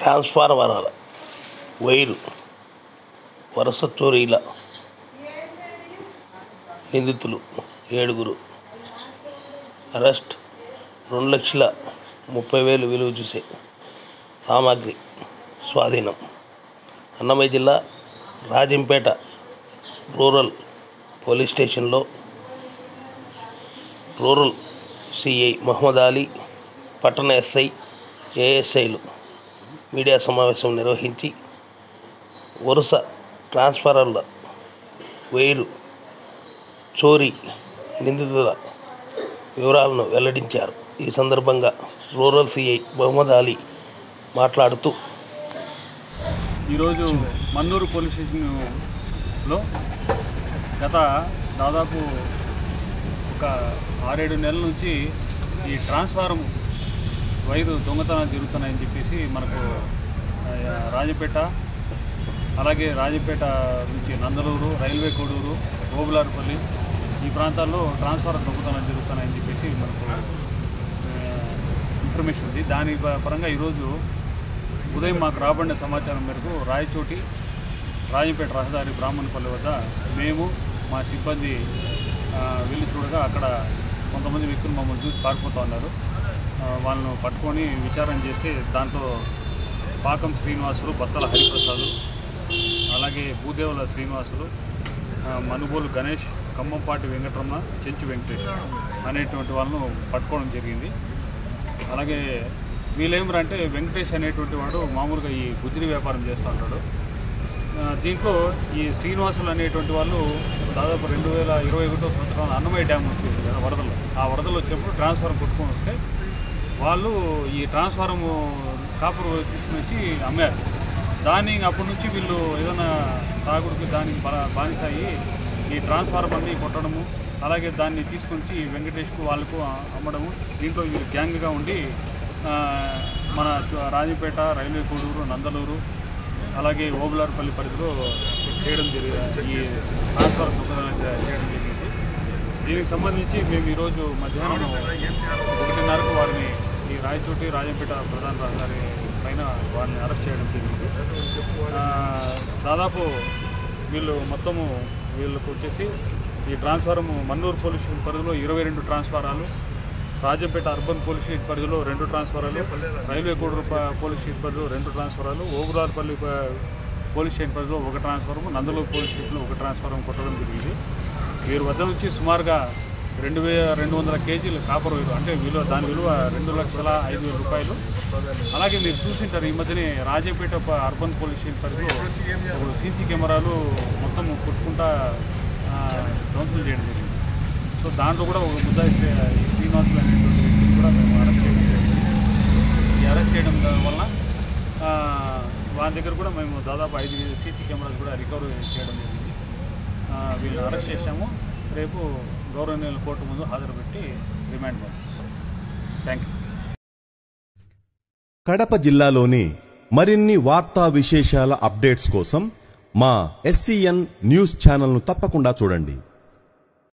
ట్రాన్స్ఫార్మర్ల వైరు వరుస చోరీల నిందితులు 7 అరెస్ట్. 2,30,000 విలువ చూసే సామాగ్రి స్వాధీనం. అన్నమయ్య జిల్లా రాజంపేట రూరల్ పోలీస్ స్టేషన్లో రూరల్ సిఐ మహమ్మద్ అలీ, పట్టణ ఎస్ఐ, ఏఎస్ఐలు మీడియా సమావేశం నిర్వహించి వరుస ట్రాన్స్ఫార్మర్ల వైరు చోరీ నిందితుల వివరాలను వెల్లడించారు. ఈ సందర్భంగా రూరల్ సిఐ మహమ్మద్ అలీ మాట్లాడుతూ, ఈరోజు మన్నూరు పోలీస్ స్టేషన్లో గత దాదాపు ఒక 6-7 నెలల నుంచి ఈ ట్రాన్స్ఫార్మర్ వైరు దొంగతనాలు జరుగుతున్నాయని చెప్పేసి మనకు రాజంపేట, అలాగే రాజంపేట నుంచి నందలూరు, రైల్వే కోడూరు, ఓబులార్పల్లి ఈ ప్రాంతాల్లో ట్రాన్స్ఫార్మర్ దొంగతనాలు జరుగుతున్నాయని చెప్పేసి మనకు ఇన్ఫర్మేషన్ ఉంది. దాని పరంగా ఈరోజు ఉదయం మాకు రాబడిన సమాచారం మేరకు రాయచోటి రాజంపేట రహదారి బ్రాహ్మణపల్లి వద్ద మేము మా సిబ్బంది వెళ్ళి చూడగా అక్కడ కొంతమంది వ్యక్తులు మమ్మల్ని చూసి పారిపోతూ ఉన్నారు. వాళ్ళను పట్టుకొని విచారణ చేస్తే దాంట్లో పాకం శ్రీనివాసులు, బత్తల హరిప్రసాదు, అలాగే భూదేవుల శ్రీనివాసులు, మనుబోలు గణేష్, ఖమ్మంపాటి వెంకటరమణ, చెంచు వెంకటేష్ అనేటువంటి వాళ్ళను పట్టుకోవడం జరిగింది. అలాగే వీళ్ళేమరంటే వెంకటేష్ అనేటువంటి వాడు మామూలుగా ఈ గుజ్జరి వ్యాపారం చేస్తూ ఉంటాడు. దీంట్లో ఈ శ్రీనివాసులు అనేటువంటి వాళ్ళు దాదాపు 2021 సంవత్సరంలో అన్నమయ్య డ్యామ్ వచ్చేది కదా వరదలు, ఆ వరదలు వచ్చినప్పుడు ట్రాన్స్ఫార్మర్ కొట్టుకొని వస్తే వాళ్ళు ఈ ట్రాన్స్ఫార్మర్ కాపర్ తీసుకునేసి అమ్మారు. దాన్ని అప్పటి నుంచి వీళ్ళు ఏదైనా తాగుడికి దానికి బానిసాయి ఈ ట్రాన్స్ఫార్మర్ని కొట్టడము, అలాగే దాన్ని తీసుకొచ్చి వెంకటేష్కు వాళ్ళకు అమ్మడము. దీంట్లో వీళ్ళు గ్యాంగ్గా ఉండి మన రాజంపేట, రైల్వే కోడూరు, నందలూరు, అలాగే ఓబులార్పల్లి పరిధిలో చేయడం జరిగింది. ఈ ట్రాన్స్ఫార్మర్ దొంగతనం చేయడం జరిగింది. దీనికి సంబంధించి మేము ఈరోజు మధ్యాహ్నం 1:30కు వారిని ఈ రాయచోటి రాజంపేట ప్రధాన రహదారి పైన వారిని అరెస్ట్ చేయడం జరిగింది. దాదాపు వీళ్ళకు వచ్చేసి ఈ ట్రాన్స్ఫార్మర్ మన్నూరు పోలీస్ స్టేషన్ పరిధిలో 22 ట్రాన్స్ఫారాలు, రాజంపేట అర్బన్ పోలీస్ స్టేషన్ పరిధిలో 2 ట్రాన్స్ఫారాలు, రైల్వే కోడూరు పోలీస్ స్టేషన్ పరిధిలో 2 ట్రాన్స్ఫారాలు, ఓబులార్పల్లి పోలీస్ స్టేషన్ పరిధిలో 1 ట్రాన్స్ఫార్మర్, నందలూరు పోలీస్ స్టేషన్లో 1 ట్రాన్స్ఫార్మర్ కొట్టడం జరిగింది. వీరి వద్ద నుంచి సుమారుగా 2,200 కేజీలు కాపర్ వైరు, అంటే దాని విలువ 2,05,000 రూపాయలు. అలాగే మీరు చూసింటారు, ఈ మధ్యనే రాజంపేట అర్బన్ పోలీస్ స్టేషన్ పరిధిలో సీసీ కెమెరాలు మొత్తం కొట్టుకుంటా ధ్వంసం చేయడం జరిగింది. సో దాంట్లో కూడా ఒక ముద్దాయి ఈ శ్రీనివాసులు అనేటువంటి వ్యక్తిని కూడా మేము అరెస్ట్ చేయడం జరిగింది. ఈ అరెస్ట్ చేయడం వలన వాళ్ళ దగ్గర కూడా మేము దాదాపు 5 సీసీ కెమెరాలు కూడా రికవర్ చేయడం జరిగింది. వీళ్ళని అరెస్ట్ చేశాము. రేపు గౌరవనీయుల కోర్టు ముందు హాజరుపెట్టి రిమాండ్ పంపిస్తాం. Thank you. కడప జిల్లాలోని మరిన్ని వార్తా విశేషాల అప్డేట్స్ కోసం మా SCN న్యూస్ ఛానల్ను తప్పకుండా చూడండి.